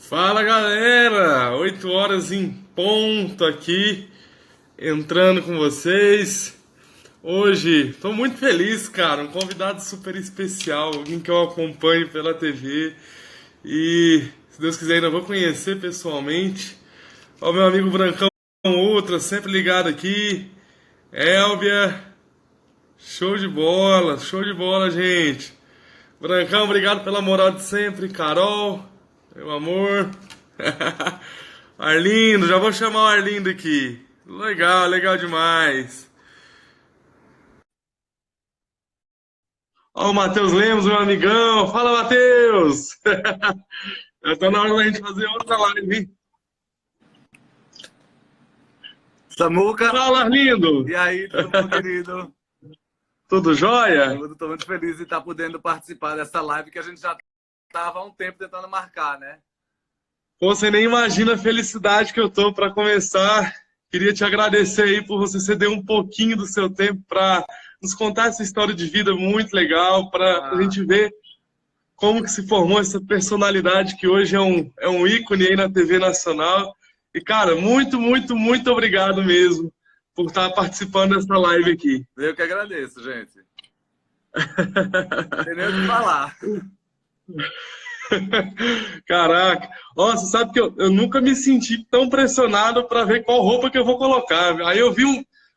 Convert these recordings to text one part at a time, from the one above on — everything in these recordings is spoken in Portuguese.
Fala galera, 8 horas em ponto aqui, entrando com vocês. Hoje estou muito feliz, cara, um convidado super especial, alguém que eu acompanho pela TV e, se Deus quiser, ainda vou conhecer pessoalmente. Ó, meu amigo Brancão, outra, sempre ligado aqui. Elbia, show de bola, gente. Brancão, obrigado pela moral de sempre. Carol, meu amor. Arlindo, já vou chamar o Arlindo aqui. Legal, legal demais. Ó, o Matheus Lemos, meu amigão. Fala, Matheus! Já tá na hora da gente fazer outra live, hein? Samuca, Fala, Arlindo! e aí, tudo bom, querido? Tudo jóia? Eu tô muito feliz de estar podendo participar dessa live que a gente já estava há um tempo tentando marcar, né? Pô, você nem imagina a felicidade que eu tô para começar. Queria te agradecer aí por você ceder um pouquinho do seu tempo para nos contar essa história de vida muito legal, para a Ah, gente ver como que se formou essa personalidade que hoje é um ícone aí na TV nacional. E, cara, muito, muito, muito obrigado mesmo por estar participando dessa live aqui. eu que agradeço, gente. Não tem nem o que falar. Caraca, ó, você sabe que eu nunca me senti tão pressionado para ver qual roupa que eu vou colocar. Aí eu vi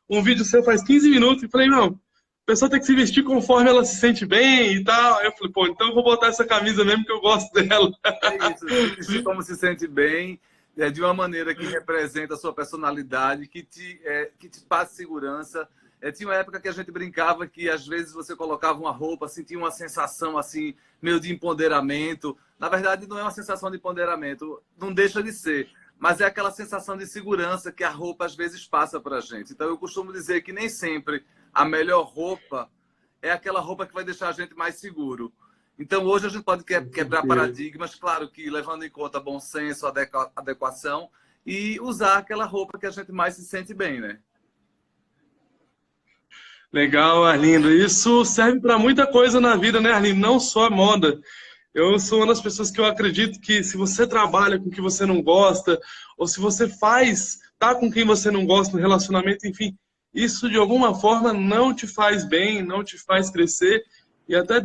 um vídeo seu faz 15 minutos e falei, não, a pessoa tem que se vestir conforme ela se sente bem e tal. Aí eu falei, pô, então eu vou botar essa camisa mesmo que eu gosto dela. É isso, se vestir como se sente bem, de uma maneira que representa a sua personalidade, que te passa segurança. Tinha uma época que a gente brincava que às vezes você colocava uma roupa, sentia uma sensação assim, meio de empoderamento. Na verdade, não é uma sensação de empoderamento, não deixa de ser, mas é aquela sensação de segurança que a roupa às vezes passa para a gente. Então eu costumo dizer que nem sempre a melhor roupa é aquela roupa que vai deixar a gente mais seguro. Então, hoje a gente pode quebrar paradigmas, claro que levando em conta bom senso, adequação, e usar aquela roupa que a gente mais se sente bem, né? Legal, Arlindo. Isso serve para muita coisa na vida, né, Arlindo? Não só a moda. Eu sou uma das pessoas que eu acredito que se você trabalha com o que você não gosta, ou se você tá com quem você não gosta no relacionamento, enfim, isso de alguma forma não te faz bem, não te faz crescer e até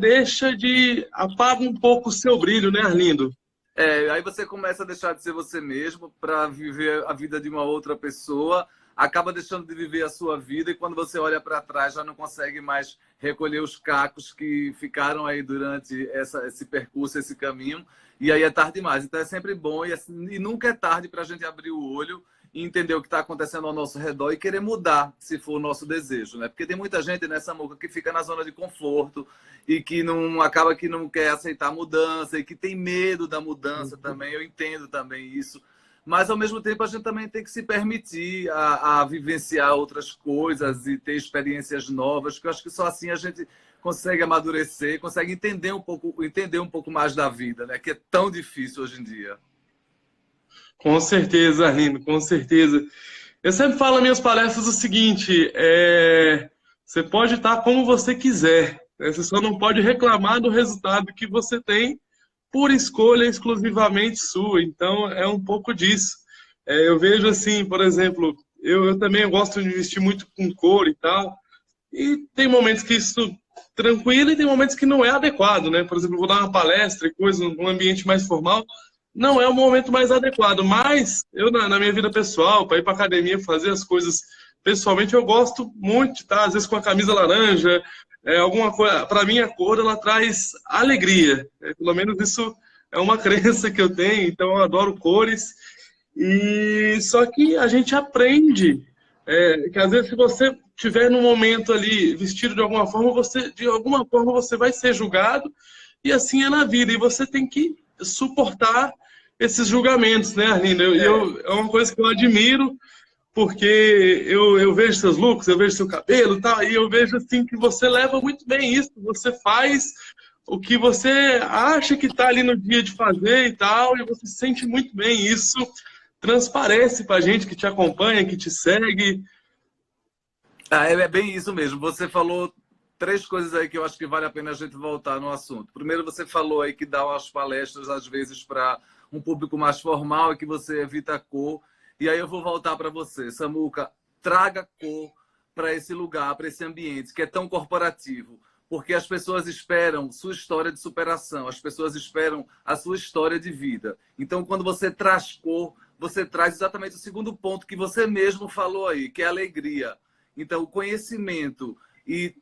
apaga um pouco o seu brilho, né, Arlindo? Aí você começa a deixar de ser você mesmo para viver a vida de uma outra pessoa, acaba deixando de viver a sua vida e quando você olha para trás já não consegue mais recolher os cacos que ficaram aí durante esse percurso, esse caminho, e aí é tarde demais. Então é sempre bom e nunca é tarde para a gente abrir o olho e entender o que está acontecendo ao nosso redor e querer mudar, se for o nosso desejo, né? Porque tem muita gente nessa muca que fica na zona de conforto, e que não acaba que não quer aceitar a mudança e que tem medo da mudança também. Eu entendo também isso. Mas, ao mesmo tempo, a gente também tem que se permitir a vivenciar outras coisas e ter experiências novas, que eu acho que só assim a gente consegue amadurecer, consegue entender um pouco mais da vida, né? Que é tão difícil hoje em dia. Com certeza, Arlindo, com certeza. Eu sempre falo nas minhas palestras o seguinte: você pode estar como você quiser, né? Você só não pode reclamar do resultado que você tem por escolha exclusivamente sua. Então, é um pouco disso. Eu vejo assim, por exemplo, eu também gosto de vestir muito com cor e tal, e tem momentos que isso tranquilo e tem momentos que não é adequado, né? Por exemplo, eu vou dar uma palestra e coisa num ambiente mais formal, não é o momento mais adequado, mas eu na minha vida pessoal, para ir para academia fazer as coisas pessoalmente, eu gosto muito, tá? Às vezes com a camisa laranja, alguma coisa, para mim a cor ela traz alegria, pelo menos isso é uma crença que eu tenho, então eu adoro cores. E só que a gente aprende que às vezes se você tiver num momento ali vestido de alguma forma, você vai ser julgado e assim é na vida e você tem que suportar esses julgamentos, né, Arlindo? É, É uma coisa que eu admiro porque eu vejo seus looks, eu vejo seu cabelo, e tal, e eu vejo assim que você leva muito bem isso, você faz o que você acha que está ali no dia de fazer e tal, e você se sente muito bem. Isso transparece para a gente que te acompanha, que te segue. é bem isso mesmo. Você falou três coisas aí que eu acho que vale a pena a gente voltar no assunto. Primeiro, você falou aí que dá umas palestras, às vezes, para um público mais formal e que você evita cor. E aí eu vou voltar para você. Samuca, traga cor para esse lugar, para esse ambiente que é tão corporativo. Porque as pessoas esperam sua história de superação, as pessoas esperam a sua história de vida. Então, quando você traz cor, você traz exatamente o segundo ponto que você mesmo falou aí, que é a alegria. Então, o conhecimento e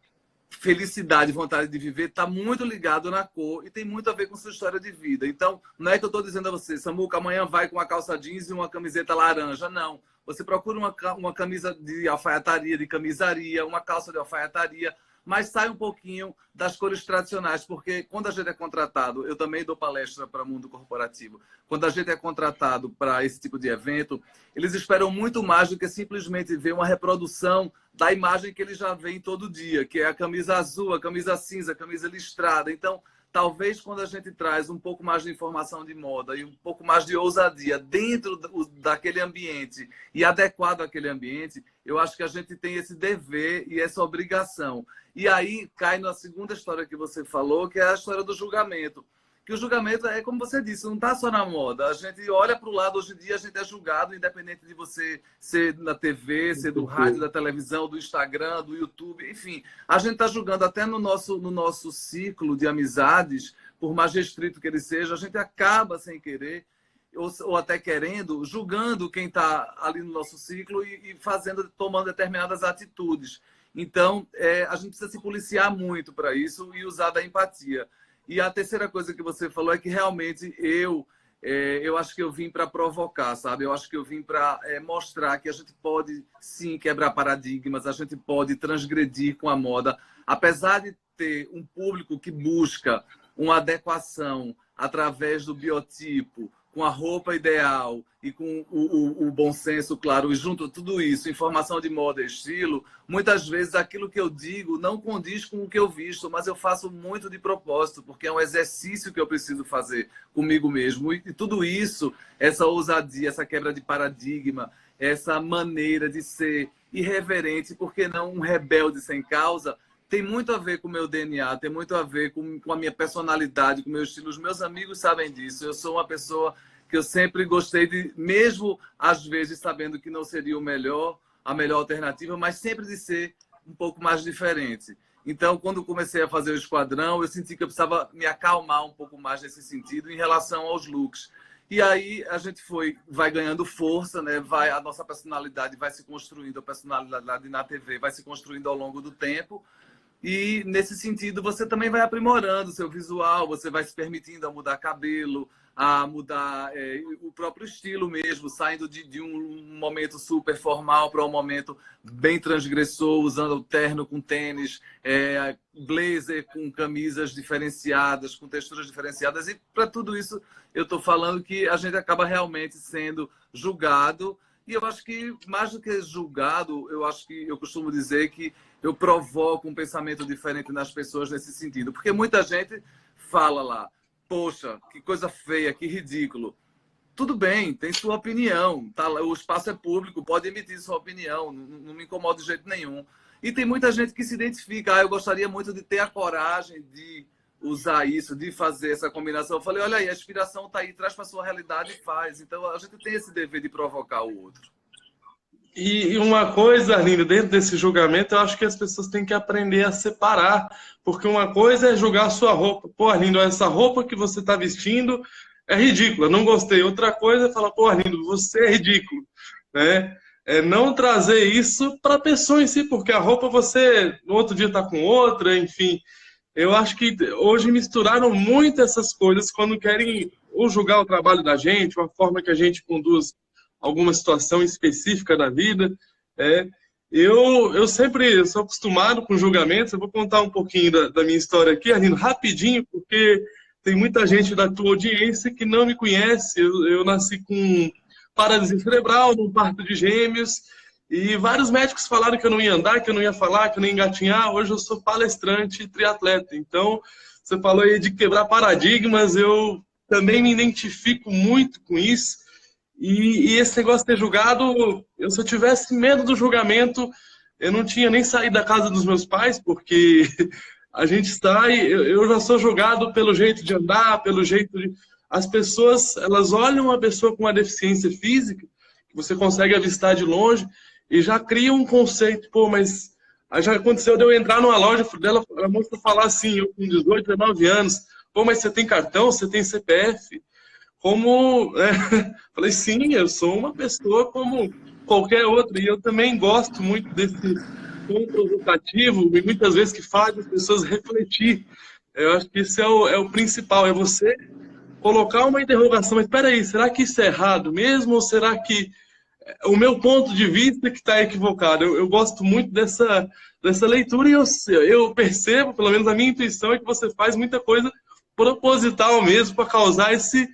felicidade, vontade de viver, está muito ligado na cor e tem muito a ver com sua história de vida. Então, não é que eu estou dizendo a você, Samuca, amanhã vai com uma calça jeans e uma camiseta laranja. Não. Você procura uma camisa de alfaiataria, de camisaria, uma calça de alfaiataria, mas sai um pouquinho das cores tradicionais, porque quando a gente é contratado, eu também dou palestra para o mundo corporativo, quando a gente é contratado para esse tipo de evento, eles esperam muito mais do que simplesmente ver uma reprodução da imagem que eles já veem todo dia, que é a camisa azul, a camisa cinza, a camisa listrada. Então, talvez quando a gente traz um pouco mais de informação de moda e um pouco mais de ousadia dentro daquele ambiente e adequado àquele ambiente, eu acho que a gente tem esse dever e essa obrigação. E aí cai na segunda história que você falou, que é a história do julgamento. Que o julgamento é, como você disse, não está só na moda. A gente olha para o lado, hoje em dia a gente é julgado, independente de você ser na TV, ser do rádio, da televisão, do Instagram, do YouTube, enfim. A gente está julgando até no nosso ciclo de amizades, por mais restrito que ele seja, a gente acaba sem querer, ou até querendo, julgando quem está ali no nosso ciclo e tomando determinadas atitudes. Então, a gente precisa se policiar muito para isso e usar da empatia. E a terceira coisa que você falou é que realmente eu acho que eu vim para provocar, sabe? Eu acho que eu vim para mostrar que a gente pode, sim, quebrar paradigmas, a gente pode transgredir com a moda, apesar de ter um público que busca uma adequação através do biotipo, com a roupa ideal e com o bom senso, claro, e junto tudo isso, informação de moda e estilo, muitas vezes aquilo que eu digo não condiz com o que eu visto, mas eu faço muito de propósito, porque é um exercício que eu preciso fazer comigo mesmo. E tudo isso, essa ousadia, essa quebra de paradigma, essa maneira de ser irreverente, porque não um rebelde sem causa, tem muito a ver com o meu DNA, tem muito a ver com a minha personalidade, com o meu estilo. Os meus amigos sabem disso. Eu sou uma pessoa que eu sempre gostei de, mesmo às vezes sabendo que não seria a melhor alternativa, mas sempre de ser um pouco mais diferente. Então, quando comecei a fazer o Esquadrão, eu senti que eu precisava me acalmar um pouco mais nesse sentido em relação aos looks. E aí a gente vai ganhando força, né? A nossa personalidade vai se construindo, a personalidade na TV vai se construindo ao longo do tempo. E, nesse sentido, você também vai aprimorando o seu visual, você vai se permitindo a mudar cabelo, a mudar o próprio estilo mesmo, saindo de um momento super formal para um momento bem transgressor, usando o terno com tênis, blazer com camisas diferenciadas, com texturas diferenciadas. E, para tudo isso, eu estou falando que a gente acaba realmente sendo julgado. E eu acho que, mais do que julgado, eu costumo dizer que eu provoco um pensamento diferente nas pessoas nesse sentido. Porque muita gente fala lá, poxa, que coisa feia, que ridículo. Tudo bem, tem sua opinião. Tá? O espaço é público, pode emitir sua opinião, não me incomoda de jeito nenhum. E tem muita gente que se identifica. Eu gostaria muito de ter a coragem de usar isso, de fazer essa combinação. Eu falei, olha aí, a inspiração está aí, traz para a sua realidade e faz. Então, a gente tem esse dever de provocar o outro. E uma coisa, Arlindo, dentro desse julgamento, eu acho que as pessoas têm que aprender a separar. Porque uma coisa é julgar a sua roupa. Pô, Arlindo, essa roupa que você está vestindo é ridícula, não gostei. Outra coisa é falar, pô, Arlindo, você é ridículo. Né? É não trazer isso para a pessoa em si, porque a roupa você, no outro dia está com outra, enfim. Eu acho que hoje misturaram muito essas coisas quando querem ou julgar o trabalho da gente, uma forma que a gente conduz alguma situação específica da vida. Eu sempre sou acostumado com julgamentos. Eu vou contar um pouquinho da minha história aqui, Arlindo, rapidinho, porque tem muita gente da tua audiência que não me conhece. Eu nasci com paralisia cerebral, num parto de gêmeos, e vários médicos falaram que eu não ia andar, que eu não ia falar, que eu não ia engatinhar. Hoje eu sou palestrante e triatleta. Então, você falou aí de quebrar paradigmas, eu também me identifico muito com isso. E esse negócio de ter julgado, se eu tivesse medo do julgamento, eu não tinha nem saído da casa dos meus pais, porque a gente sai, eu já sou julgado pelo jeito de andar, pelo jeito de... As pessoas, elas olham uma pessoa com uma deficiência física, que você consegue avistar de longe, e já criam um conceito, pô, mas já aconteceu de eu entrar numa loja dela, a moça falar assim, eu com 18, 19 anos, pô, mas você tem cartão, você tem CPF? Como, falei, sim, eu sou uma pessoa como qualquer outra, e eu também gosto muito desse tom provocativo, e muitas vezes que faz as pessoas refletir. Eu acho que isso é o principal, é você colocar uma interrogação, mas espera aí, será que isso é errado mesmo, ou será que o meu ponto de vista que está equivocado? Eu gosto muito dessa leitura, e eu percebo, pelo menos a minha intuição, é que você faz muita coisa proposital mesmo, para causar esse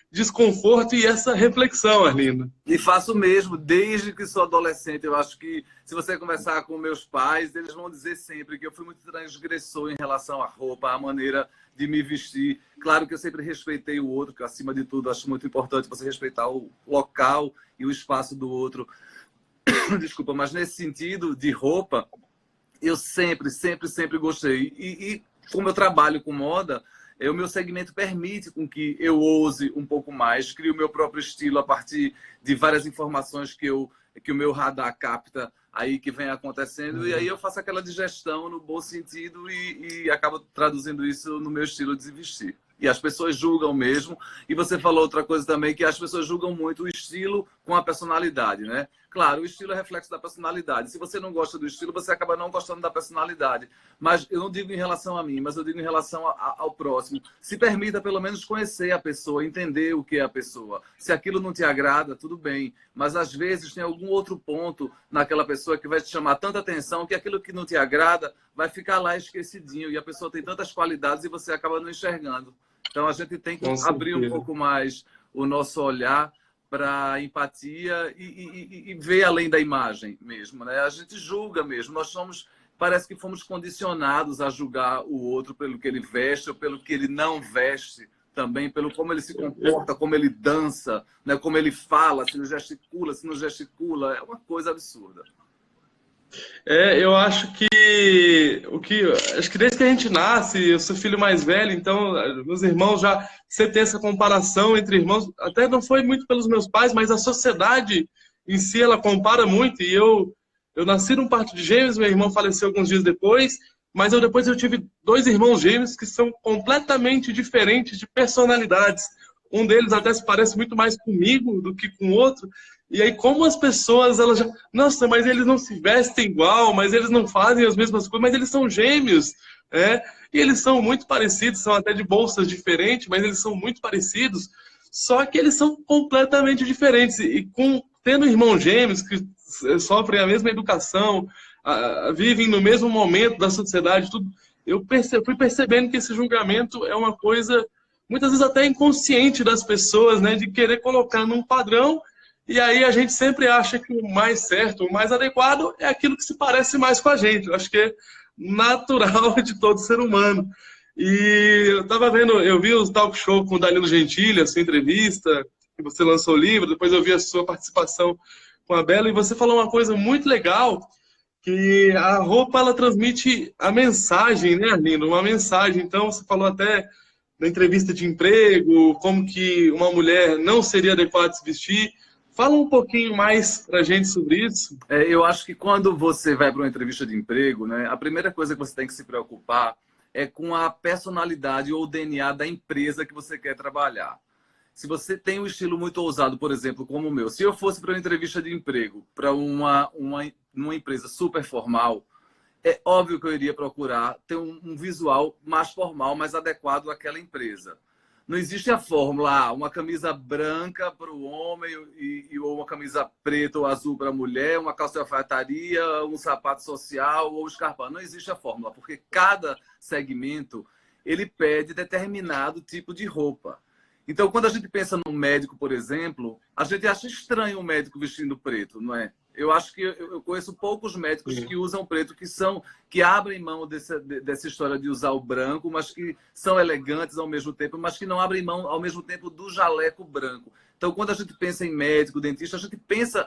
desconforto e essa reflexão, Arlindo. E faço mesmo, desde que sou adolescente. Eu acho que, se você conversar com meus pais, eles vão dizer sempre que eu fui muito transgressor em relação à roupa, à maneira de me vestir. Claro que eu sempre respeitei o outro, que acima de tudo acho muito importante você respeitar o local e o espaço do outro. Desculpa, mas nesse sentido de roupa, eu sempre gostei. E como eu trabalho com moda, o meu segmento permite com que eu ouse um pouco mais, crie o meu próprio estilo a partir de várias informações que o meu radar capta aí que vem acontecendo, e aí eu faço aquela digestão no bom sentido e acabo traduzindo isso no meu estilo de vestir. E as pessoas julgam mesmo. E você falou outra coisa também, que as pessoas julgam muito o estilo com a personalidade, né? Claro, o estilo é reflexo da personalidade. Se você não gosta do estilo, você acaba não gostando da personalidade. Mas eu não digo em relação a mim, mas eu digo em relação ao próximo. Se permita pelo menos conhecer a pessoa, entender o que é a pessoa. Se aquilo não te agrada, tudo bem. Mas às vezes tem algum outro ponto naquela pessoa que vai te chamar tanta atenção que aquilo que não te agrada vai ficar lá esquecidinho. E a pessoa tem tantas qualidades e você acaba não enxergando. Então a gente tem que abrir um pouco mais o nosso olhar para empatia e ver além da imagem mesmo, né? A gente julga mesmo. Nós parece que fomos condicionados a julgar o outro pelo que ele veste ou pelo que ele não veste, também pelo como ele se comporta, como ele dança, né? Como ele fala, se não gesticula, é uma coisa absurda. Eu acho que acho que desde que a gente nasce, eu sou filho mais velho, então meus irmãos já você tem essa comparação entre irmãos, até não foi muito pelos meus pais, mas a sociedade em si ela compara muito. E eu nasci num parto de gêmeos, meu irmão faleceu alguns dias depois, mas depois eu tive 2 irmãos gêmeos que são completamente diferentes de personalidades. Um deles até se parece muito mais comigo do que com o outro. E aí, como as pessoas, elas já... Nossa, mas eles não se vestem igual, mas eles não fazem as mesmas coisas, mas eles são gêmeos, né? E eles são muito parecidos, são até de bolsas diferentes, mas eles são muito parecidos. Só que eles são completamente diferentes. E tendo irmãos gêmeos que sofrem a mesma educação, vivem no mesmo momento da sociedade, tudo, fui percebendo que esse julgamento é uma coisa, muitas vezes até inconsciente das pessoas, né? De querer colocar num padrão. E aí a gente sempre acha que o mais certo, o mais adequado é aquilo que se parece mais com a gente. Eu acho que é natural de todo ser humano. E eu vi o talk show com o Danilo Gentili, a sua entrevista, que você lançou o livro, depois eu vi a sua participação com a Bela, e você falou uma coisa muito legal, que a roupa ela transmite a mensagem, né, Arlindo? Uma mensagem. Então você falou até na entrevista de emprego, como que uma mulher não seria adequada se vestir. Fala um pouquinho mais para a gente sobre isso. Eu acho que quando você vai para uma entrevista de emprego, né, a primeira coisa que você tem que se preocupar é com a personalidade ou o DNA da empresa que você quer trabalhar. Se você tem um estilo muito ousado, por exemplo, como o meu, se eu fosse para uma entrevista de emprego para uma empresa super formal, é óbvio que eu iria procurar ter um visual mais formal, mais adequado àquela empresa. Não existe a fórmula, uma camisa branca para o homem ou uma camisa preta ou azul para a mulher, uma calça de alfaiataria, um sapato social ou escarpão. Não existe a fórmula, porque cada segmento ele pede determinado tipo de roupa. Então, quando a gente pensa no médico, por exemplo, a gente acha estranho um médico vestindo preto, não é? Eu acho que eu conheço poucos médicos que usam preto, que abrem mão dessa história de usar o branco, mas que são elegantes ao mesmo tempo, mas que não abrem mão ao mesmo tempo do jaleco branco. Então, Então, quando a gente pensa em médico, dentista,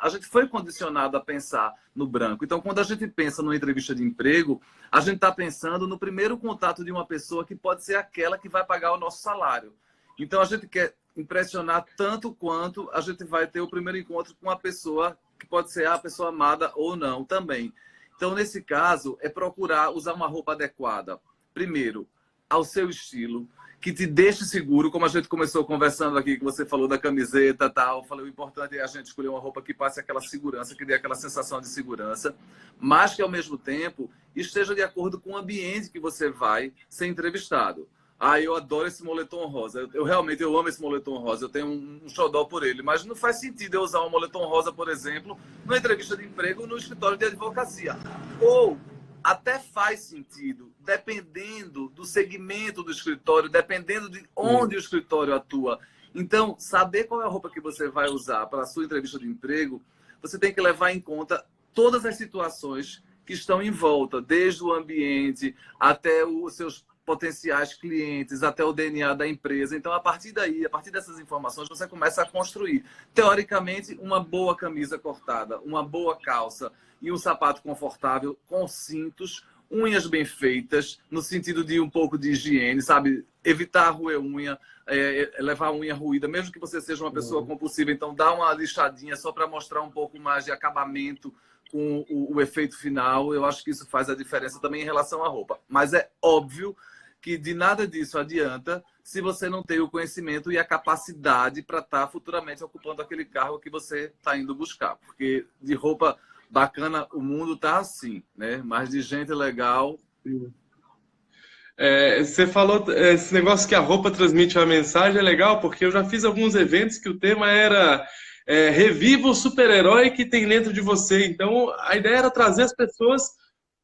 a gente foi condicionado a pensar no branco. Então, quando a gente pensa numa entrevista de emprego, a gente está pensando no primeiro contato de uma pessoa que pode ser aquela que vai pagar o nosso salário. Então, a gente quer impressionar tanto quanto a gente vai ter o primeiro encontro com uma pessoa que pode ser a pessoa amada ou não também. Então, nesse caso, é procurar usar uma roupa adequada. Primeiro, ao seu estilo, que te deixe seguro, como a gente começou conversando aqui, que você falou da camiseta e tal. Eu falei, o importante é a gente escolher uma roupa que passe aquela segurança, que dê aquela sensação de segurança, mas que, ao mesmo tempo, esteja de acordo com o ambiente que você vai ser entrevistado. Ah, eu adoro esse moletom rosa. Eu realmente amo esse moletom rosa. Eu tenho um xodó por ele. Mas não faz sentido eu usar um moletom rosa, por exemplo, numa entrevista de emprego no escritório de advocacia. Ou até faz sentido, dependendo do segmento do escritório, dependendo de onde o escritório atua. Então, saber qual é a roupa que você vai usar para a sua entrevista de emprego, você tem que levar em conta todas as situações que estão em volta, desde o ambiente até os seus potenciais clientes, até o DNA da empresa. Então, a partir daí, a partir dessas informações, você começa a construir, teoricamente, uma boa camisa cortada, uma boa calça e um sapato confortável com cintos, unhas bem feitas, no sentido de um pouco de higiene, sabe? Evitar roer unha, levar a unha ruída, mesmo que você seja uma pessoa compulsiva. Então, dá uma lixadinha só para mostrar um pouco mais de acabamento com o efeito final. Eu acho que isso faz a diferença também em relação à roupa. Mas é óbvio que de nada disso adianta se você não tem o conhecimento e a capacidade para estar futuramente ocupando aquele cargo que você está indo buscar. Porque de roupa bacana o mundo está assim, né? Mas de gente legal... Você falou esse negócio que a roupa transmite uma mensagem, é legal, porque eu já fiz alguns eventos que o tema era reviva o super-herói que tem dentro de você. Então, a ideia era trazer as pessoas...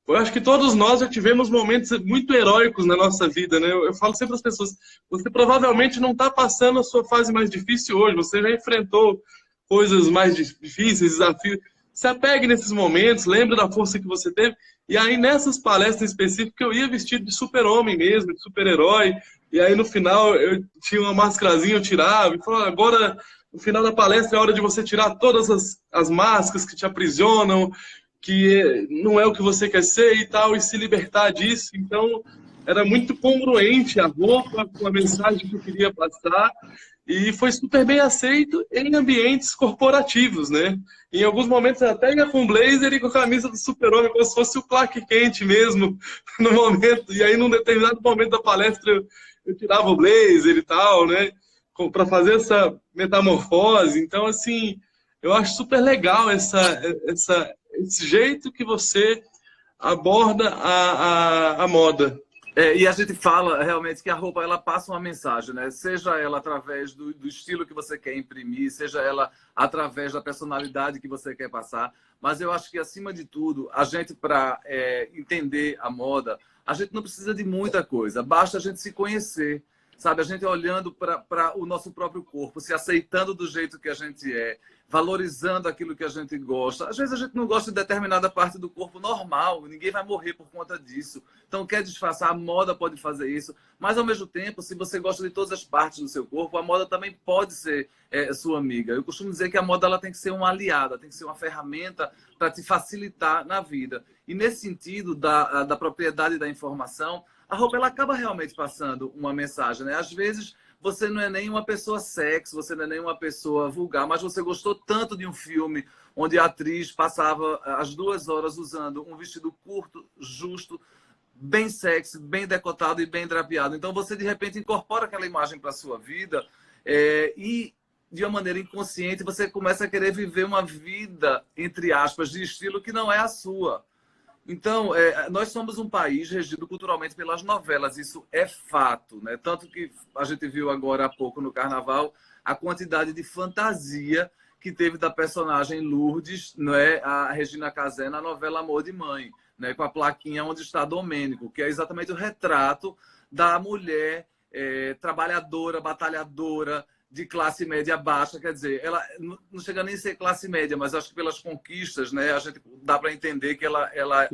Eu acho que todos nós já tivemos momentos muito heróicos na nossa vida, né? Eu falo sempre às pessoas, você provavelmente não está passando a sua fase mais difícil hoje, você já enfrentou coisas mais difíceis, desafios. Se apegue nesses momentos, lembre da força que você teve. E aí, nessas palestras específicas, eu ia vestido de super-homem mesmo, de super-herói. E aí, no final, eu tinha uma mascarazinha, eu tirava. E falava, agora, no final da palestra, é hora de você tirar todas as máscaras que te aprisionam, que não é o que você quer ser e tal, e se libertar disso. Então, era muito congruente a roupa com a mensagem que eu queria passar, e foi super bem aceito em ambientes corporativos, né? Em alguns momentos eu até ia com blazer e com a camisa do super-homem, como se fosse o Clark Kent mesmo, no momento. E aí, num determinado momento da palestra, eu tirava o blazer e tal, né? Para fazer essa metamorfose. Então, assim, eu acho super legal esse jeito que você aborda a moda. E a gente fala realmente que a roupa ela passa uma mensagem, né? Seja ela através do estilo que você quer imprimir, seja ela através da personalidade que você quer passar. Mas eu acho que, acima de tudo, a gente, para entender a moda, a gente não precisa de muita coisa. Basta a gente se conhecer, sabe? A gente olhando para o nosso próprio corpo, se aceitando do jeito que a gente é, valorizando aquilo que a gente gosta. Às vezes a gente não gosta de determinada parte do corpo, normal, ninguém vai morrer por conta disso. Então, quer disfarçar, a moda pode fazer isso, mas ao mesmo tempo, se você gosta de todas as partes do seu corpo, a moda também pode ser sua amiga. Eu costumo dizer que a moda ela tem que ser uma aliada, tem que ser uma ferramenta para te facilitar na vida. E nesse sentido da propriedade da informação, a roupa ela acaba realmente passando uma mensagem, né? Às vezes você não é nem uma pessoa sexy, você não é nem uma pessoa vulgar, mas você gostou tanto de um filme onde a atriz passava as 2 horas usando um vestido curto, justo, bem sexy, bem decotado e bem drapeado. Então você, de repente, incorpora aquela imagem para a sua vida e, de uma maneira inconsciente, você começa a querer viver uma vida, entre aspas, de estilo que não é a sua. Então, nós somos um país regido culturalmente pelas novelas, isso é fato, né? Tanto que a gente viu agora há pouco no Carnaval a quantidade de fantasia que teve da personagem Lourdes, né? A Regina Casé, na novela Amor de Mãe, né? Com a plaquinha Onde Está Domênico, que é exatamente o retrato da mulher trabalhadora, batalhadora, de classe média baixa, quer dizer, ela não chega nem a ser classe média, mas acho que pelas conquistas, né, a gente dá para entender que ela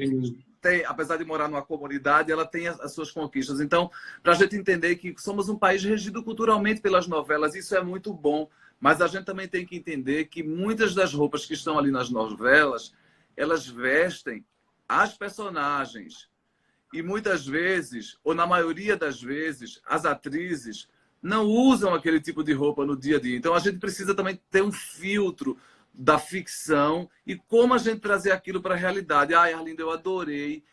tem, apesar de morar numa comunidade, ela tem as suas conquistas. Então, para a gente entender que somos um país regido culturalmente pelas novelas, isso é muito bom. Mas a gente também tem que entender que muitas das roupas que estão ali nas novelas, elas vestem as personagens. E muitas vezes, ou na maioria das vezes, as atrizes não usam aquele tipo de roupa no dia a dia. Então, a gente precisa também ter um filtro da ficção e como a gente trazer aquilo para a realidade. Ah, Arlindo, eu adorei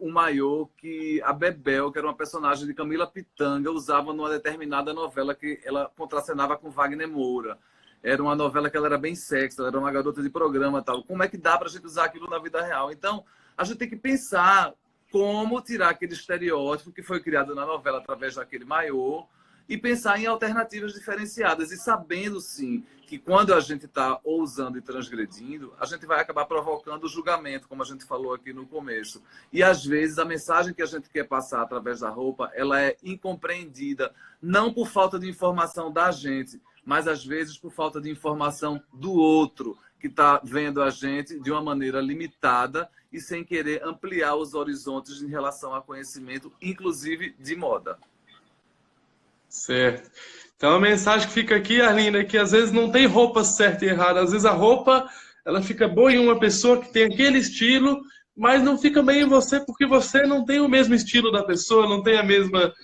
o maiô que a Bebel, que era uma personagem de Camila Pitanga, usava numa determinada novela que ela contracenava com Wagner Moura. Era uma novela que ela era bem sexy, ela era uma garota de programa e tal. Como é que dá para a gente usar aquilo na vida real? Então, a gente tem que pensar como tirar aquele estereótipo que foi criado na novela através daquele maiô e pensar em alternativas diferenciadas. E sabendo, sim, que quando a gente está ousando e transgredindo, a gente vai acabar provocando o julgamento, como a gente falou aqui no começo. E, às vezes, a mensagem que a gente quer passar através da roupa, ela é incompreendida, não por falta de informação da gente, mas, às vezes, por falta de informação do outro, que está vendo a gente de uma maneira limitada e sem querer ampliar os horizontes em relação a conhecimento, inclusive de moda. Certo. Então a mensagem que fica aqui, Arlindo, é que às vezes não tem roupa certa e errada. Às vezes a roupa ela fica boa em uma pessoa que tem aquele estilo, mas não fica bem em você porque você não tem o mesmo estilo da pessoa, não tem a mesma.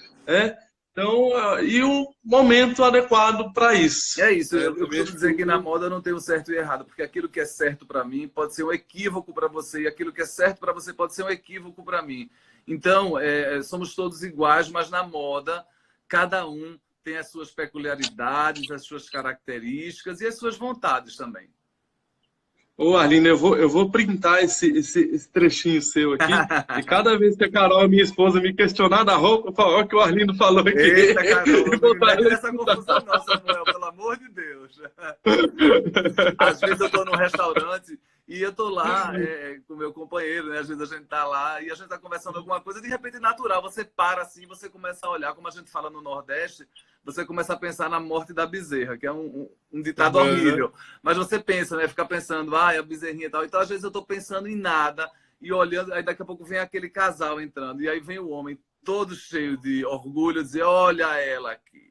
Então, e o momento adequado para isso. É isso, eu costumo dizer que na moda não tem o certo e errado, porque aquilo que é certo para mim pode ser um equívoco para você, e aquilo que é certo para você pode ser um equívoco para mim. Então, somos todos iguais, mas na moda, cada um tem as suas peculiaridades, as suas características e as suas vontades também. Ô, Arlindo, eu vou printar esse trechinho seu aqui. E cada vez que a Carol, minha esposa, me questionar da roupa, eu falo, olha o que o Arlindo falou aqui. Eita, Carol, não me mete nessa confusão não, Samuel, pelo amor de Deus. Às vezes eu estou num restaurante e eu estou lá com o meu companheiro, né? Às vezes a gente está lá e a gente está conversando alguma coisa, de repente é natural, você para assim, você começa a olhar, como a gente fala no Nordeste, você começa a pensar na morte da bezerra, que é um ditado horrível. Mas você pensa, né? Fica pensando, a bezerrinha e tal. Então, às vezes, eu estou pensando em nada e olhando, aí daqui a pouco vem aquele casal entrando. E aí vem o homem todo cheio de orgulho, dizer, olha ela aqui.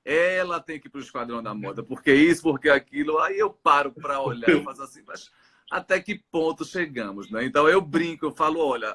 Ela tem que ir para o Esquadrão da Moda, porque isso, porque aquilo. Aí eu paro para olhar e faço assim, mas até que ponto chegamos, né? Então, eu brinco, eu falo, olha,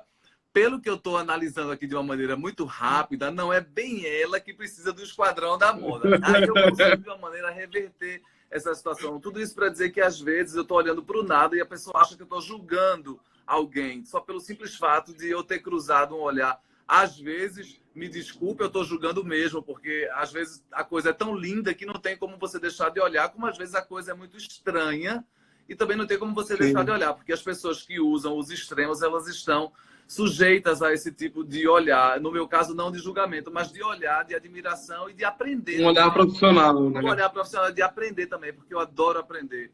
pelo que eu estou analisando aqui de uma maneira muito rápida, não é bem ela que precisa do Esquadrão da Moda. Aí eu consigo, de uma maneira, reverter essa situação. Tudo isso para dizer que, às vezes, eu estou olhando para o nada e a pessoa acha que eu estou julgando alguém, só pelo simples fato de eu ter cruzado um olhar. Às vezes, me desculpe, eu estou julgando mesmo, porque, às vezes, a coisa é tão linda que não tem como você deixar de olhar, como, às vezes, a coisa é muito estranha e também não tem como você deixar de olhar, porque as pessoas que usam os extremos, elas estão sujeitas a esse tipo de olhar, no meu caso não de julgamento, mas de olhar, de admiração e de aprender. Um olhar profissional, né? Um olhar profissional, de aprender também, porque eu adoro aprender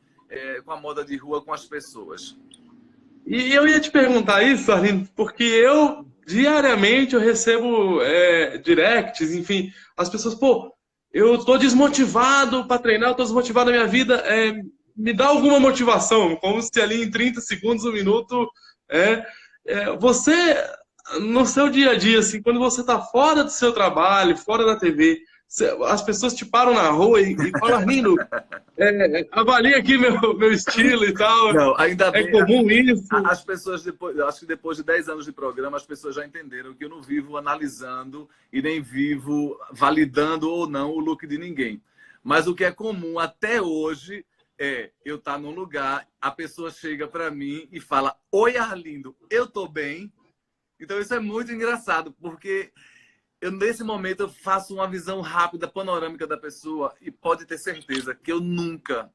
com a moda de rua, com as pessoas. E eu ia te perguntar isso, Arlindo, porque eu diariamente eu recebo directs, enfim, as pessoas, pô, eu tô desmotivado para treinar, eu tô desmotivado na minha vida, me dá alguma motivação, como se ali em 30 segundos, um minuto, você, no seu dia a dia, assim, quando você está fora do seu trabalho, fora da TV, as pessoas te param na rua e falam, Arlindo, avalia aqui meu estilo e tal. Não, ainda bem, é comum isso. As pessoas, acho que depois de 10 anos de programa, as pessoas já entenderam que eu não vivo analisando e nem vivo validando ou não o look de ninguém. Mas o que é comum até hoje eu estar num lugar, a pessoa chega para mim e fala, oi, Arlindo, eu tô bem. Então isso é muito engraçado, porque nesse momento eu faço uma visão rápida, panorâmica da pessoa e pode ter certeza que eu nunca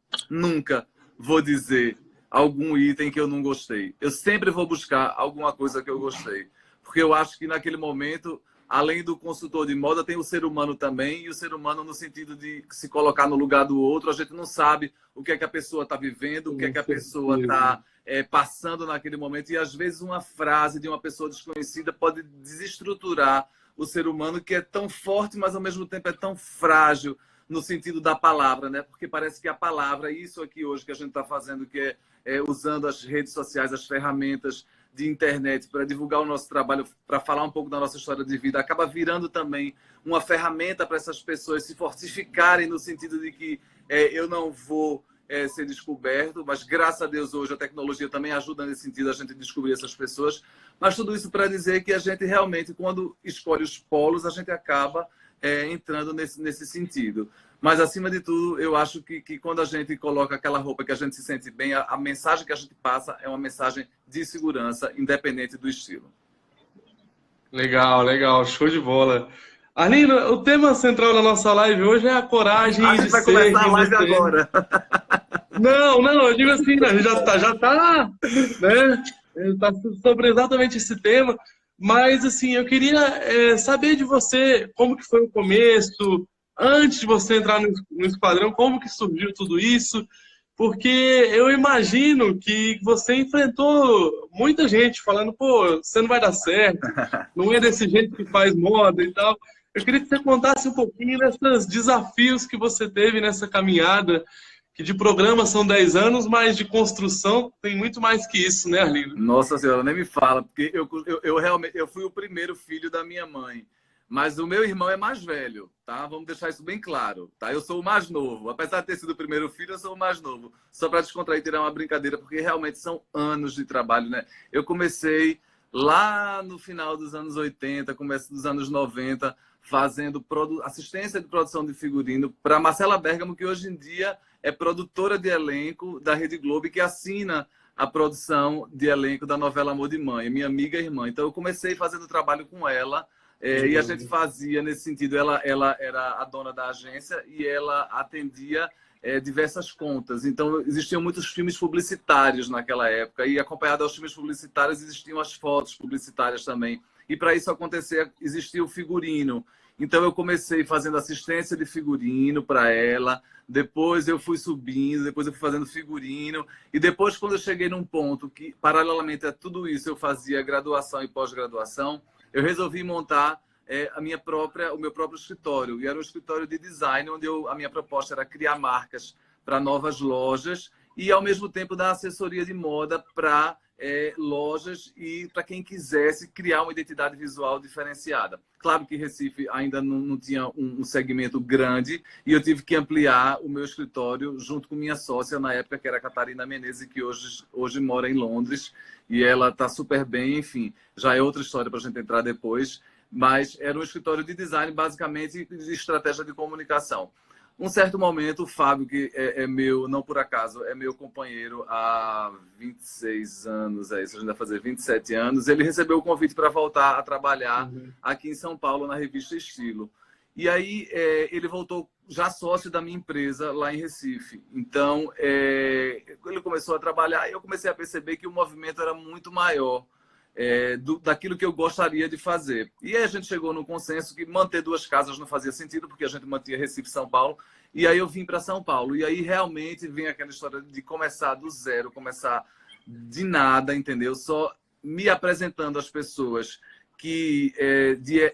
vou dizer algum item que eu não gostei. Eu sempre vou buscar alguma coisa que eu gostei. Porque eu acho que naquele momento, além do consultor de moda, tem o ser humano também, e o ser humano no sentido de se colocar no lugar do outro. A gente não sabe o que é que a pessoa está vivendo, o que é que a pessoa está passando naquele momento. E às vezes uma frase de uma pessoa desconhecida pode desestruturar o ser humano, que é tão forte, mas ao mesmo tempo é tão frágil no sentido da palavra, né? Porque parece que a palavra, isso aqui hoje que a gente está fazendo, que é usando as redes sociais, as ferramentas de internet para divulgar o nosso trabalho, para falar um pouco da nossa história de vida, acaba virando também uma ferramenta para essas pessoas se fortificarem no sentido de que eu não vou ser descoberto, mas graças a Deus hoje a tecnologia também ajuda nesse sentido a gente descobrir essas pessoas. Mas tudo isso para dizer que a gente realmente, quando escolhe os polos, a gente acaba entrando nesse sentido. Mas, acima de tudo, eu acho que quando a gente coloca aquela roupa que a gente se sente bem, a mensagem que a gente passa é uma mensagem de segurança, independente do estilo. Legal, legal, show de bola. Arlindo, o tema central da nossa live hoje é a coragem A de gente vai ser começar a quem live você é. agora. Não, eu digo assim, a gente já tá, né? Tá sobre exatamente esse tema, mas assim, eu queria saber de você como que foi o começo, antes de você entrar no esquadrão, como que surgiu tudo isso, porque eu imagino que você enfrentou muita gente falando, pô, você não vai dar certo, não é desse jeito que faz moda e tal. Eu queria que você contasse um pouquinho desses desafios que você teve nessa caminhada, que de programa são 10 anos, mas de construção tem muito mais que isso, né, Arlindo? Nossa Senhora, nem me fala, porque eu realmente fui o primeiro filho da minha mãe. Mas o meu irmão é mais velho, tá? Vamos deixar isso bem claro, tá? Eu sou o mais novo. Apesar de ter sido o primeiro filho, eu sou o mais novo. Só para descontrair, tirar uma brincadeira, porque realmente são anos de trabalho, né? Eu comecei lá no final dos anos 80, começo dos anos 90, fazendo assistência de produção de figurino para Marcela Bergamo, que hoje em dia é produtora de elenco da Rede Globo e que assina a produção de elenco da novela Amor de Mãe, minha amiga e irmã. Então eu comecei fazendo trabalho com ela, e a gente fazia nesse sentido. Ela era a dona da agência e ela atendia diversas contas. Então existiam muitos filmes publicitários naquela época e acompanhado aos filmes publicitários existiam as fotos publicitárias também. E para isso acontecer existia o figurino. Então eu comecei fazendo assistência de figurino para ela, depois eu fui subindo, depois eu fui fazendo figurino, e depois quando eu cheguei num ponto que, paralelamente a tudo isso, eu fazia graduação e pós-graduação, eu resolvi montar o meu próprio escritório. E era um escritório de design, onde a minha proposta era criar marcas para novas lojas e, ao mesmo tempo, dar assessoria de moda para lojas e para quem quisesse criar uma identidade visual diferenciada. Claro que Recife ainda não tinha um segmento grande e eu tive que ampliar o meu escritório junto com minha sócia na época, que era a Catarina Menezes, que hoje mora em Londres e ela está super bem. Enfim, já é outra história para a gente entrar depois, mas era um escritório de design, basicamente, de estratégia de comunicação. Um certo momento, o Fábio, que é meu, não por acaso, é meu companheiro há 26 anos, isso a gente vai fazer 27 anos, ele recebeu o convite para voltar a trabalhar aqui em São Paulo, na revista Estilo. E aí ele voltou já sócio da minha empresa lá em Recife. Então, ele começou a trabalhar e eu comecei a perceber que o movimento era muito maior daquilo que eu gostaria de fazer. E aí a gente chegou no consenso que manter duas casas não fazia sentido, porque a gente mantinha Recife e São Paulo, e aí eu vim para São Paulo. E aí realmente vem aquela história de começar do zero, começar de nada, entendeu? Só me apresentando às pessoas que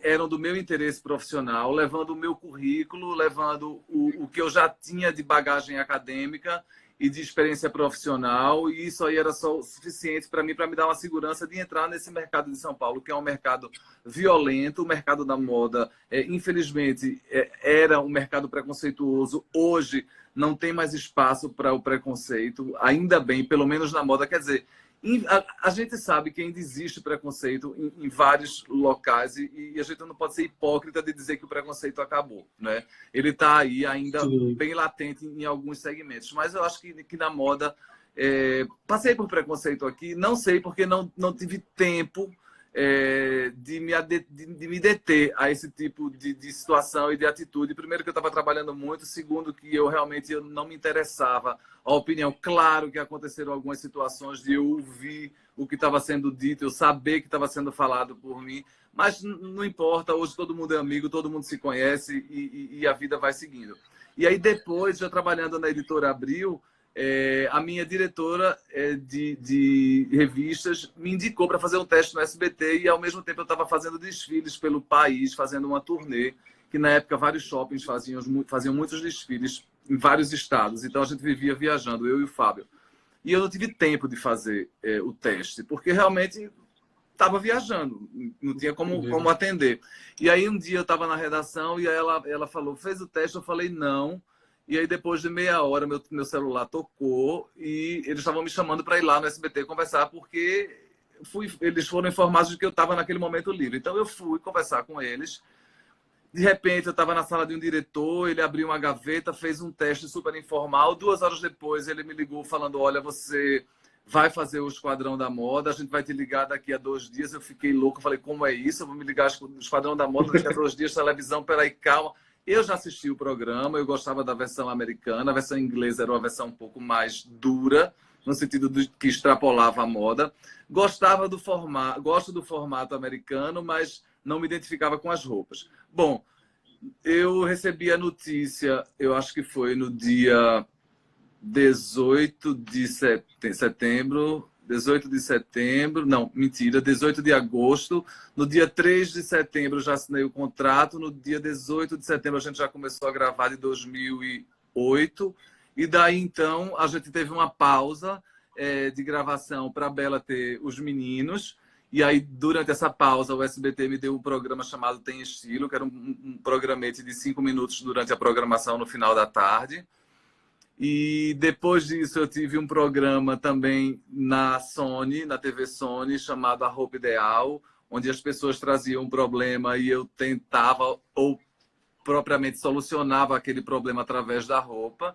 eram do meu interesse profissional, levando o meu currículo, levando o que eu já tinha de bagagem acadêmica e de experiência profissional, e isso aí era só o suficiente para mim, para me dar uma segurança de entrar nesse mercado de São Paulo, que é um mercado violento. O mercado da moda, infelizmente, era um mercado preconceituoso. Hoje não tem mais espaço para o preconceito, ainda bem, pelo menos na moda. Quer dizer, a gente sabe que ainda existe preconceito em vários locais e a gente não pode ser hipócrita de dizer que o preconceito acabou, né? Ele está aí ainda bem latente em alguns segmentos, mas eu acho que na moda passei por preconceito aqui, não sei porque não tive tempo de me deter a esse tipo de situação e de atitude. Primeiro, que eu estava trabalhando muito. Segundo, que eu realmente não me interessava a opinião. Claro que aconteceram algumas situações de eu ouvir o que estava sendo dito, eu saber que estava sendo falado por mim, mas não importa. Hoje todo mundo é amigo, todo mundo se conhece e a vida vai seguindo. E aí depois, já trabalhando na Editora Abril, a minha diretora de revistas me indicou para fazer um teste no SBT e, ao mesmo tempo, eu estava fazendo desfiles pelo país, fazendo uma turnê, que na época vários shoppings faziam muitos desfiles em vários estados. Então a gente vivia viajando, eu e o Fábio. e eu não tive tempo de fazer o teste, porque realmente estava viajando, não tinha como atender. E aí um dia eu estava na redação e aí ela falou, fez o teste? Eu falei, não. E aí depois de meia hora meu celular tocou e eles estavam me chamando para ir lá no SBT conversar, porque eles foram informados de que eu estava naquele momento livre. Então eu fui conversar com eles. De repente eu estava na sala de um diretor, ele abriu uma gaveta, fez um teste super informal. 2 horas depois ele me ligou falando, olha, você vai fazer o Esquadrão da Moda, a gente vai te ligar daqui a 2 dias. Eu fiquei louco, falei, como é isso? Eu vou me ligar no Esquadrão da Moda daqui a 2 dias, televisão, peraí, calma. Eu já assisti o programa, eu gostava da versão americana, a versão inglesa era uma versão um pouco mais dura, no sentido de que extrapolava a moda. Gostava do formato, gosto do formato americano, mas não me identificava com as roupas. Bom, eu recebi a notícia, eu acho que foi no dia 18 de setembro, 18 de setembro, não, mentira, 18 de agosto. No dia 3 de setembro eu já assinei o contrato, no dia 18 de setembro a gente já começou a gravar de 2008, e daí então a gente teve uma pausa de gravação para a Bela ter os meninos, e aí durante essa pausa o SBT me deu um programa chamado Tem Estilo, que era um programete de 5 minutos durante a programação no final da tarde. E depois disso eu tive um programa também na Sony, na TV Sony, chamado A Roupa Ideal, onde as pessoas traziam um problema e eu tentava ou propriamente solucionava aquele problema através da roupa.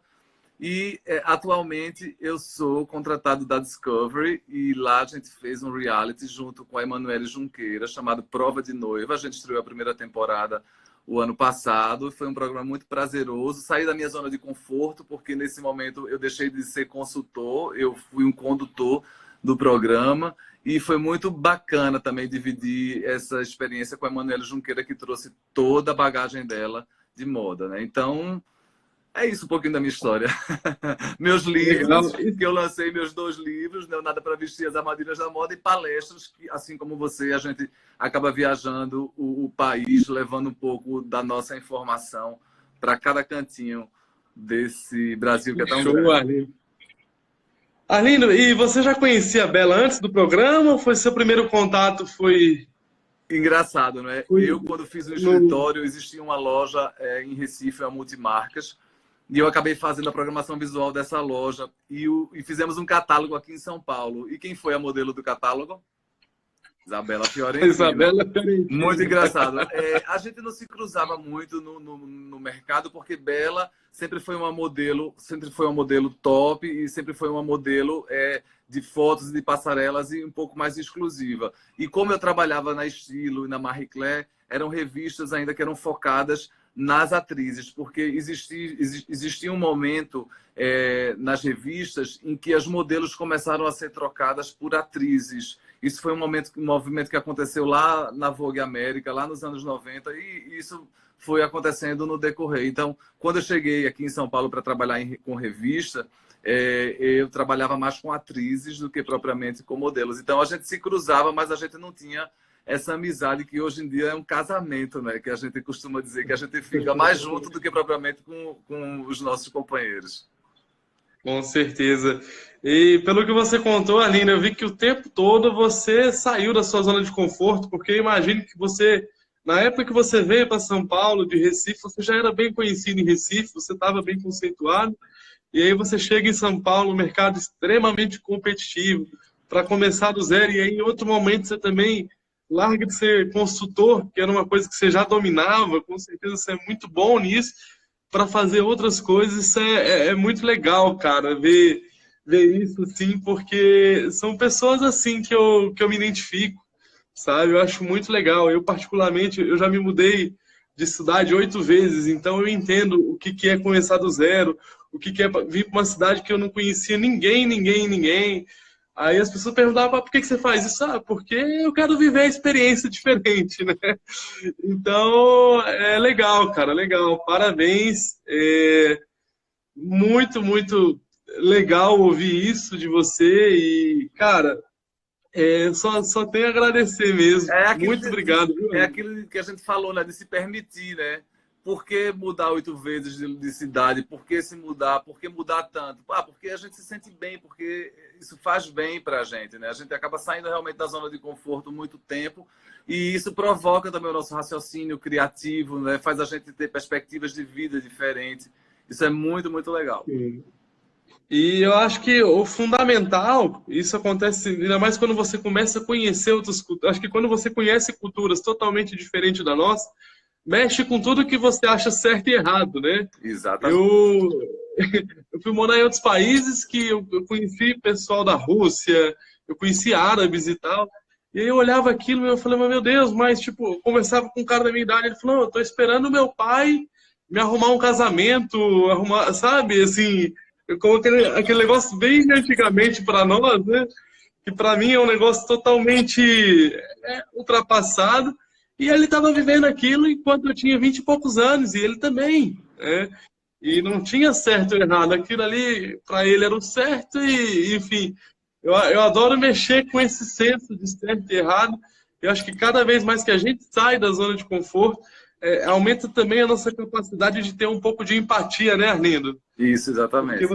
E atualmente eu sou contratado da Discovery e lá a gente fez um reality junto com a Emanuele Junqueira, chamado Prova de Noiva. A gente estreou a primeira temporada o ano passado. Foi um programa muito prazeroso. Saí da minha zona de conforto, porque nesse momento eu deixei de ser consultor, eu fui um condutor do programa. E foi muito bacana também dividir essa experiência com a Emanuele Junqueira, que trouxe toda a bagagem dela de moda, né? Então, é isso um pouquinho da minha história. Meus livros, que eu lancei meus 2 livros, Não Nada para Vestir, As Armadilhas da Moda, e palestras, que, assim como você, a gente acaba viajando o país, levando um pouco da nossa informação para cada cantinho desse Brasil que é tão grande. Arlindo. Arlindo, e você já conhecia a Bela antes do programa ou foi seu primeiro contato? Foi engraçado, não é? Eu, quando fiz o escritório, existia uma loja em Recife, a Multimarcas, e eu acabei fazendo a programação visual dessa loja e fizemos um catálogo aqui em São Paulo. E quem foi a modelo do catálogo? Isabela Fiorentino. Isabela Fiorentino. Muito engraçado. A gente não se cruzava muito no mercado, porque Bela sempre foi uma modelo top e sempre foi uma modelo de fotos e de passarelas e um pouco mais exclusiva. E como eu trabalhava na Estilo e na Marie Claire, eram revistas ainda que eram focadas nas atrizes, porque existia um momento nas revistas em que as modelos começaram a ser trocadas por atrizes. Isso foi um movimento que aconteceu lá na Vogue América, lá nos anos 90, e isso foi acontecendo no decorrer. Então, quando eu cheguei aqui em São Paulo para trabalhar com revista, eu trabalhava mais com atrizes do que propriamente com modelos. Então, a gente se cruzava, mas a gente não tinha essa amizade que hoje em dia é um casamento, né? Que a gente costuma dizer que a gente fica mais junto do que propriamente com os nossos companheiros. Com certeza. E pelo que você contou, Arlindo, eu vi que o tempo todo você saiu da sua zona de conforto, porque eu imagino que você, na época que você veio para São Paulo, de Recife, você já era bem conhecido em Recife, você estava bem conceituado, e aí você chega em São Paulo, um mercado extremamente competitivo, para começar do zero, e aí em outro momento você também larga de ser consultor, que era uma coisa que você já dominava, com certeza você é muito bom nisso, para fazer outras coisas. Isso é muito legal, cara, ver isso assim, porque são pessoas assim que eu me identifico, sabe? Eu acho muito legal. Eu, particularmente, eu já me mudei de cidade 8 vezes, então eu entendo o que é começar do zero, o que é vir para uma cidade que eu não conhecia ninguém. Aí as pessoas perguntavam, por que você faz isso? Ah, porque eu quero viver a experiência diferente, né? Então, é legal, cara, legal. Parabéns. Muito legal ouvir isso de você e, cara, só tenho a agradecer mesmo. Muito obrigado. Viu? É aquilo que a gente falou, né? De se permitir, né? por que mudar 8 vezes de cidade? Por que se mudar? Por que mudar tanto? Porque a gente se sente bem, porque isso faz bem para a gente, né? A gente acaba saindo realmente da zona de conforto muito tempo e isso provoca também o nosso raciocínio criativo, né? Faz a gente ter perspectivas de vida diferentes. Isso é muito, muito legal. Sim. E eu acho que o fundamental, isso acontece ainda mais quando você começa a conhecer outras culturas. Acho que quando você conhece culturas totalmente diferentes da nossa, mexe com tudo que você acha certo e errado, né? Exatamente. Eu, eu fui morar em outros países que eu conheci pessoal da Rússia, eu conheci árabes e tal, e aí eu olhava aquilo e eu falei, mas meu Deus, mas tipo, eu conversava com um cara da minha idade, ele falou, não, eu tô esperando meu pai me arrumar um casamento, arrumar, sabe, assim, como aquele negócio bem antigamente para nós, né? Que para mim é um negócio totalmente ultrapassado. E ele estava vivendo aquilo enquanto eu tinha 20 e poucos anos, e ele também, né? E não tinha certo ou errado. Aquilo ali, para ele, era o certo, e, enfim, eu adoro mexer com esse senso de certo e errado. Eu acho que cada vez mais que a gente sai da zona de conforto, aumenta também a nossa capacidade de ter um pouco de empatia, né, Arlindo? Isso, Porque exatamente.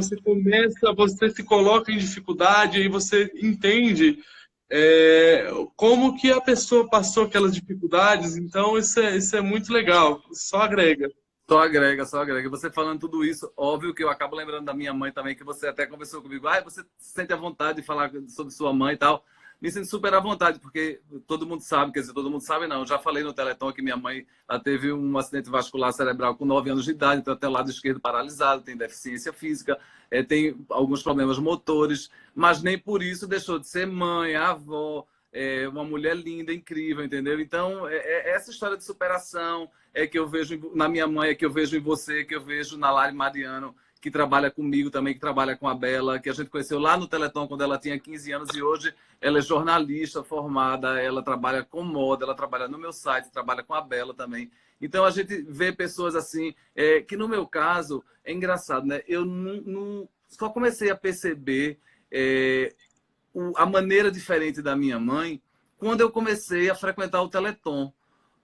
você se coloca em dificuldade e você entende como que a pessoa passou aquelas dificuldades. Então, isso é muito legal, só agrega. Só agrega, só agrega. Você falando tudo isso, óbvio que eu acabo lembrando da minha mãe também, que você até conversou comigo. Você se sente à vontade de falar sobre sua mãe e tal. Me sinto super à vontade, porque todo mundo sabe, quer dizer, todo mundo sabe não. Eu já falei no Teleton que minha mãe ela teve um acidente vascular cerebral com 9 anos de idade, então até o lado esquerdo paralisado, tem deficiência física, tem alguns problemas motores, mas nem por isso deixou de ser mãe, avó, uma mulher linda, incrível, entendeu? Então, essa história de superação que eu vejo na minha mãe, que eu vejo em você, que eu vejo na Lari Mariano, que trabalha comigo também, que trabalha com a Bela, que a gente conheceu lá no Teleton quando ela tinha 15 anos e hoje ela é jornalista formada, ela trabalha com moda, ela trabalha no meu site, trabalha com a Bela também. Então a gente vê pessoas assim, que no meu caso, é engraçado, né? Eu só comecei a perceber a maneira diferente da minha mãe quando eu comecei a frequentar o Teleton.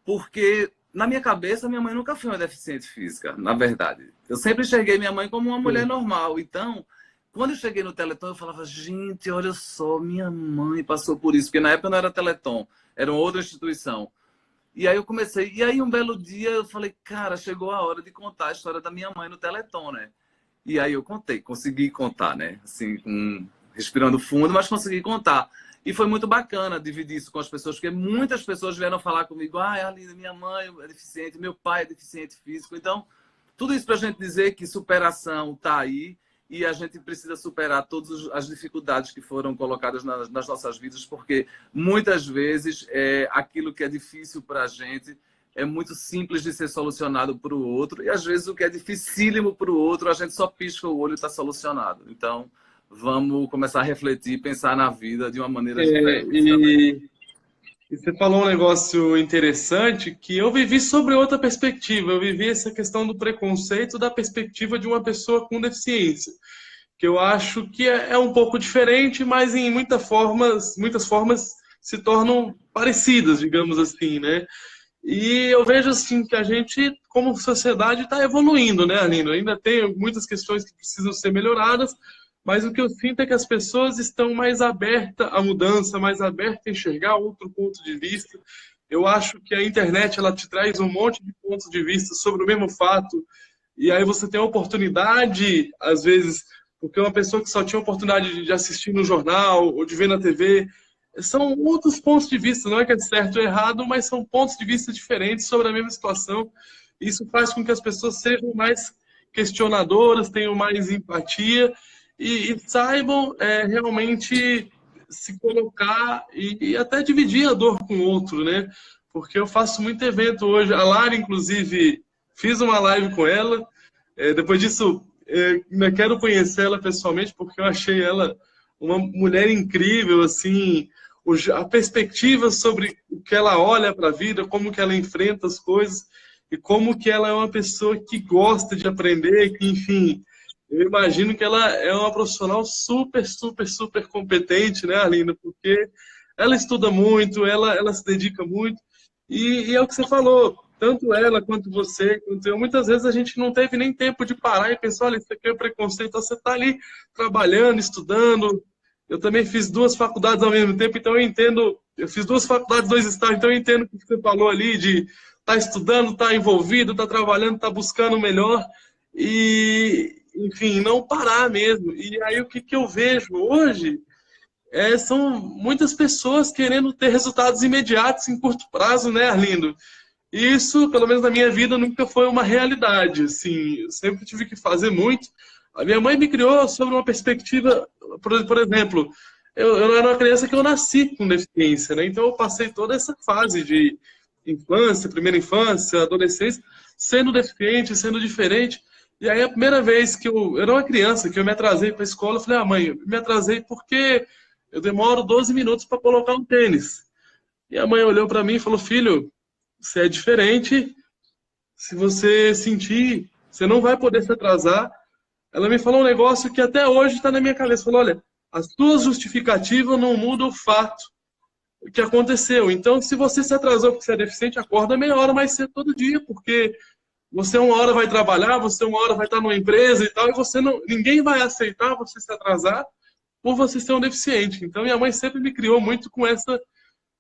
Porque na minha cabeça, minha mãe nunca foi uma deficiente física, na verdade. Eu sempre enxerguei minha mãe como uma mulher normal. Então, quando eu cheguei no Teleton, eu falava, gente, olha só, minha mãe passou por isso. Porque na época não era Teleton, era uma outra instituição. E aí eu comecei, e aí um belo dia eu falei, cara, chegou a hora de contar a história da minha mãe no Teleton, né? E aí eu contei, consegui contar, né? Assim, respirando fundo, mas consegui contar. E foi muito bacana dividir isso com as pessoas, porque muitas pessoas vieram falar comigo, Aline, minha mãe é deficiente, meu pai é deficiente físico. Então, tudo isso para a gente dizer que superação está aí e a gente precisa superar todas as dificuldades que foram colocadas nas nossas vidas, porque muitas vezes aquilo que é difícil para a gente é muito simples de ser solucionado para o outro, e às vezes o que é dificílimo para o outro, a gente só pisca o olho e está solucionado. Então, vamos começar a refletir e pensar na vida de uma maneira diferente. E você falou um negócio interessante que eu vivi sobre outra perspectiva. Eu vivi essa questão do preconceito da perspectiva de uma pessoa com deficiência, que eu acho que é um pouco diferente, mas em muitas formas se tornam parecidas, digamos assim, né? E eu vejo assim que a gente, como sociedade, está evoluindo, né, Arlindo? Ainda tem muitas questões que precisam ser melhoradas, mas o que eu sinto é que as pessoas estão mais abertas à mudança, mais abertas a enxergar outro ponto de vista. Eu acho que a internet ela te traz um monte de pontos de vista sobre o mesmo fato, e aí você tem a oportunidade, às vezes, porque uma pessoa que só tinha a oportunidade de assistir no jornal ou de ver na TV, são outros pontos de vista, não é que é certo ou errado, mas são pontos de vista diferentes sobre a mesma situação. Isso faz com que as pessoas sejam mais questionadoras, tenham mais empatia e saibam realmente se colocar e até dividir a dor com o outro, né? Porque eu faço muito evento hoje. A Lara, inclusive, fiz uma live com ela. Depois disso, ainda quero conhecer ela pessoalmente, porque eu achei ela uma mulher incrível, assim, a perspectiva sobre o que ela olha para a vida, como que ela enfrenta as coisas e como que ela é uma pessoa que gosta de aprender, que, enfim, eu imagino que ela é uma profissional super, super, super competente, né, Arlinda? Porque ela estuda muito, ela se dedica muito e é o que você falou. tanto ela quanto você, quanto eu, muitas vezes a gente não teve nem tempo de parar e pensar, olha, isso aqui é preconceito, então você está ali trabalhando, estudando. Eu também fiz 2 faculdades ao mesmo tempo, então eu entendo, eu fiz 2 faculdades, 2 estágios, então eu entendo o que você falou ali de estar estudando, estar envolvido, estar trabalhando, estar buscando o melhor e, enfim, não parar mesmo. E aí o que eu vejo hoje são muitas pessoas querendo ter resultados imediatos em curto prazo, né, Arlindo? Isso, pelo menos na minha vida, nunca foi uma realidade. Assim, eu sempre tive que fazer muito. A minha mãe me criou sobre uma perspectiva, por exemplo, eu era uma criança que eu nasci com deficiência, né? Então eu passei toda essa fase de infância, primeira infância, adolescência, sendo deficiente, sendo diferente. E aí a primeira vez que eu era uma criança, que eu me atrasei para a escola, eu falei, mãe, eu me atrasei porque eu demoro 12 minutos para colocar um tênis. E a mãe olhou para mim e falou, filho, você é diferente, se você sentir, você não vai poder se atrasar. Ela me falou um negócio que até hoje está na minha cabeça. Falou, olha, as suas justificativas não mudam o fato que aconteceu. Então, se você se atrasou porque você é deficiente, acorda meia hora mais cedo todo dia, porque você uma hora vai trabalhar, você uma hora vai estar numa empresa e tal, e você não, ninguém vai aceitar você se atrasar por você ser um deficiente. Então, minha mãe sempre me criou muito com essa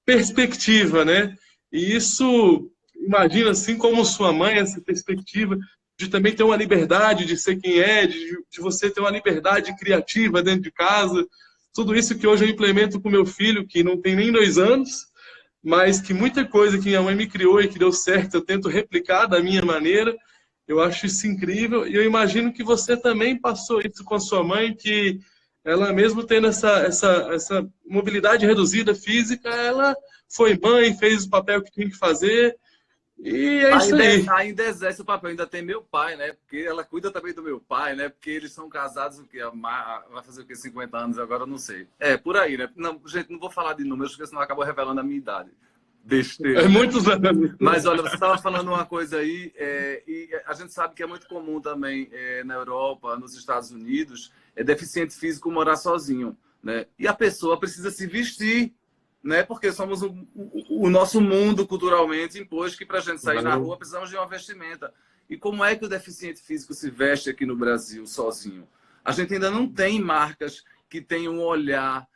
perspectiva, né? E isso, imagina, assim como sua mãe, essa perspectiva de também ter uma liberdade de ser quem é, de você ter uma liberdade criativa dentro de casa, tudo isso que hoje eu implemento com meu filho, que não tem nem 2 anos, mas que muita coisa que minha mãe me criou e que deu certo, eu tento replicar da minha maneira. Eu acho isso incrível, e eu imagino que você também passou isso com a sua mãe, que ela mesmo tendo essa mobilidade reduzida física, ela foi mãe, fez o papel que tinha que fazer, e é isso aí. Ainda exerce o papel, ainda tem meu pai, né? Porque ela cuida também do meu pai, né? Porque eles são casados, o quê? Vai fazer o quê? 50 anos, agora eu não sei. Por aí, né? Não, gente, não vou falar de números, porque senão acabou revelando a minha idade. Besteira. É muitos anos. Mas olha, você estava falando uma coisa aí, e a gente sabe que é muito comum também na Europa, nos Estados Unidos, deficiente físico morar sozinho, né? E a pessoa precisa se vestir, né? Porque somos o nosso mundo culturalmente impôs que para a gente sair na rua precisamos de uma vestimenta. E como é que o deficiente físico se veste aqui no Brasil sozinho? A gente ainda não tem marcas que tenham um olhar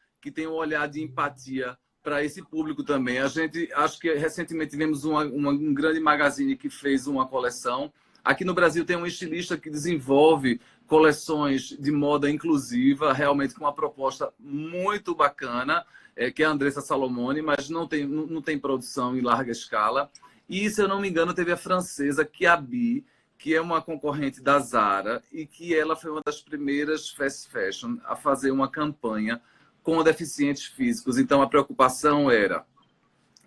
de empatia para esse público também. A gente, acho que recentemente tivemos um grande magazine que fez uma coleção. Aqui no Brasil tem um estilista que desenvolve coleções de moda inclusiva, realmente com uma proposta muito bacana, que é a Andressa Salomone, mas não tem produção em larga escala. E, se eu não me engano, teve a francesa Kiabi, que é uma concorrente da Zara, e que ela foi uma das primeiras fast fashion a fazer uma campanha com deficientes físicos. Então, a preocupação era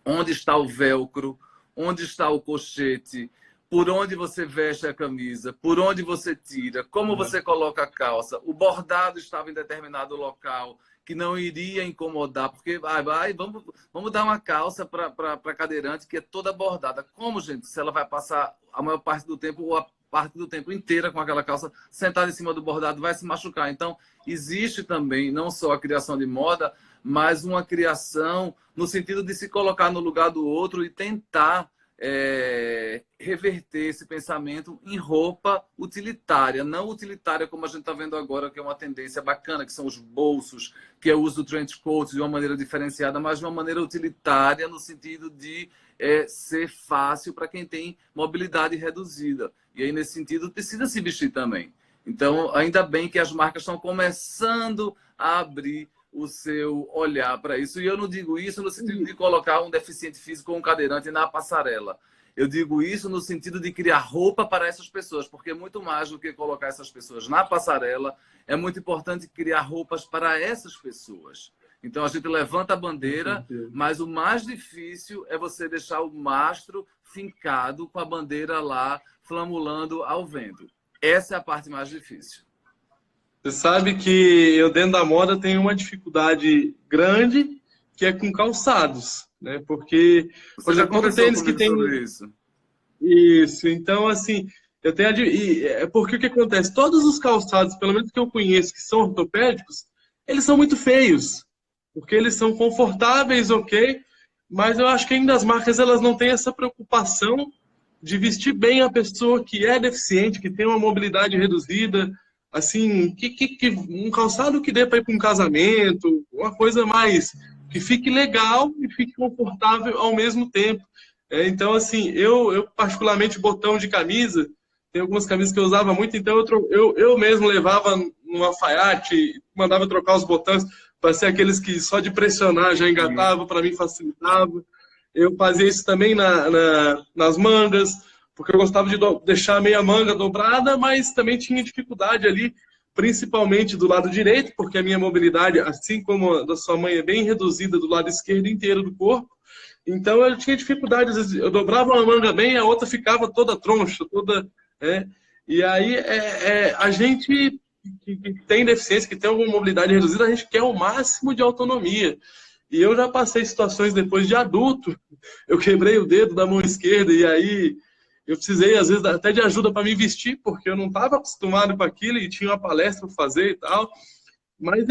onde está o velcro, onde está o colchete, por onde você veste a camisa, por onde você tira, como você coloca a calça. O estava em determinado local que não iria incomodar, porque vamos dar uma calça para cadeirante que é toda bordada. Como, gente, se ela vai passar a maior parte do tempo ou a parte do tempo inteira com aquela calça sentada em cima do bordado, vai se machucar. Então, existe também não só a criação de moda, mas uma criação no sentido de se colocar no lugar do outro e tentar reverter esse pensamento em roupa utilitária, não utilitária como a gente está vendo agora, que é uma tendência bacana, que são os bolsos, que é o uso do trench coat de uma maneira diferenciada, mas de uma maneira utilitária no sentido de ser fácil para quem tem mobilidade reduzida. E aí, nesse sentido, precisa se vestir também. Então, ainda bem que as marcas estão começando a abrir o seu olhar para isso. E eu não digo isso no sentido de colocar um deficiente físico ou um cadeirante na passarela. Eu digo isso no sentido de criar roupa para essas pessoas, porque muito mais do que colocar essas pessoas na passarela, é muito importante criar roupas para essas pessoas. Então, a gente levanta a bandeira, mas o mais difícil é você deixar o mastro fincado com a bandeira lá, flamulando ao vento. Essa é a parte mais difícil. Você sabe que eu, dentro da moda, tenho uma dificuldade grande, que é com calçados, né? Porque, por exemplo, quando tênis que tem... Isso, então, assim, eu tenho... Porque o que acontece? Todos os calçados, pelo menos que eu conheço, que são ortopédicos, eles são muito feios, porque eles são confortáveis, ok, mas eu acho que ainda as marcas elas não têm essa preocupação de vestir bem a pessoa que é deficiente, que tem uma mobilidade reduzida, assim, um calçado que dê para ir para um casamento, uma coisa mais que fique legal e fique confortável ao mesmo tempo. Então, assim, eu particularmente botão de camisa, tem algumas camisas que eu usava muito, então eu mesmo levava num alfaiate, mandava trocar os botões para ser aqueles que só de pressionar já engatava, para mim facilitava. Eu fazia isso também nas mangas, porque eu gostava de deixar meia manga dobrada, mas também tinha dificuldade ali, principalmente do lado direito, porque a minha mobilidade, assim como a da sua mãe, é bem reduzida do lado esquerdo inteiro do corpo. Então eu tinha dificuldade, às vezes eu dobrava uma manga bem, a outra ficava toda troncha, toda... E aí a gente que tem deficiência, que tem alguma mobilidade reduzida, a gente quer o máximo de autonomia. E eu já passei situações depois de adulto, eu quebrei o dedo da mão esquerda e aí eu precisei, às vezes, até de ajuda para me vestir, porque eu não estava acostumado com aquilo e tinha uma palestra para fazer e tal. Mas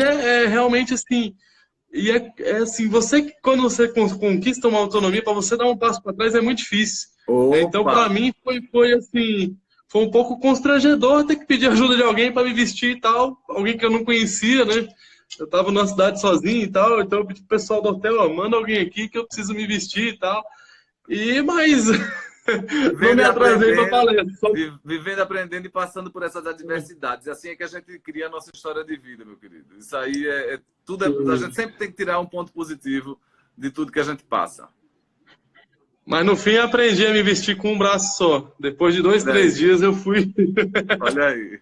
realmente assim, e assim, quando você conquista uma autonomia, para você dar um passo para trás é muito difícil. Então, para mim, foi assim, foi um pouco constrangedor ter que pedir ajuda de alguém para me vestir e tal, alguém que eu não conhecia, né? Eu estava numa cidade sozinho e tal, então eu pedi pro pessoal do hotel, manda alguém aqui que eu preciso me vestir e tal. Mas não me atrasei para palestra. Vivendo, aprendendo e passando por essas adversidades. Assim é que a gente cria a nossa história de vida, meu querido. Isso aí tudo. A gente sempre tem que tirar um ponto positivo de tudo que a gente passa. Mas no fim aprendi a me vestir com um braço só. Depois de 2, 3 dias eu fui. Olha aí.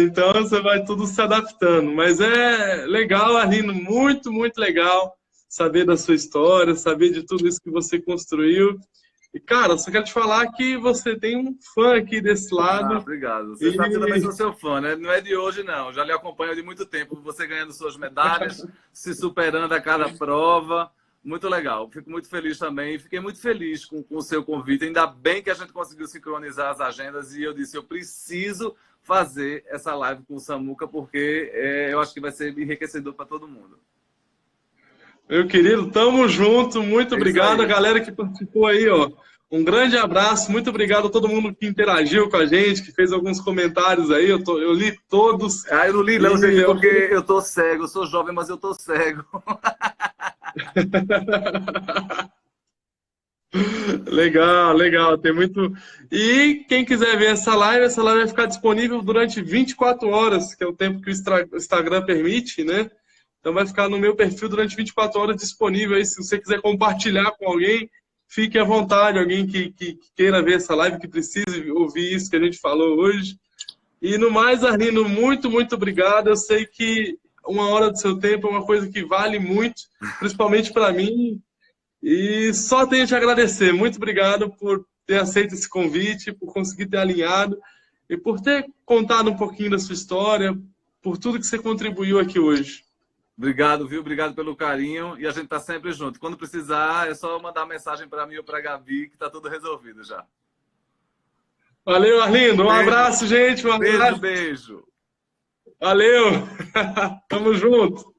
Então você vai tudo se adaptando. Mas é legal, Arlindo, muito, muito legal saber da sua história, saber de tudo isso que você construiu. E, cara, só quero te falar que você tem um fã aqui desse lado. Obrigado. Você sabe que eu também sou seu fã, né? Não é de hoje, não. Já lhe acompanho de muito tempo. Você ganhando suas medalhas, se superando a cada prova. Muito legal. Fico muito feliz também. Fiquei muito feliz com o seu convite. Ainda bem que a gente conseguiu sincronizar as agendas e eu disse, eu preciso fazer essa live com o Samuca porque eu acho que vai ser enriquecedor para todo mundo. Meu querido, tamo junto. Muito obrigado. A galera que participou aí, ó. Um grande abraço. Muito obrigado a todo mundo que interagiu com a gente, que fez alguns comentários aí. Eu li todos. Eu não li, não, gente, porque eu tô cego. Eu sou jovem, mas eu tô cego. Legal, legal, tem muito. E quem quiser ver essa live vai ficar disponível durante 24 horas, que é o tempo que o Instagram permite, né? Então vai ficar no meu perfil durante 24 horas disponível aí, se você quiser compartilhar com alguém, fique à vontade, alguém que queira ver essa live, que precise ouvir isso que a gente falou hoje. E no mais, Arlindo, muito, muito obrigado. Eu sei que uma hora do seu tempo é uma coisa que vale muito, principalmente para mim. E só tenho a te agradecer. Muito obrigado por ter aceito esse convite, por conseguir ter alinhado e por ter contado um pouquinho da sua história, por tudo que você contribuiu aqui hoje. Obrigado, viu? Obrigado pelo carinho e a gente tá sempre junto. Quando precisar, é só mandar mensagem para mim ou para a Gabi, que tá tudo resolvido já. Valeu, Arlindo. Um abraço, gente. Um abraço. Beijo. Valeu. Tamo junto.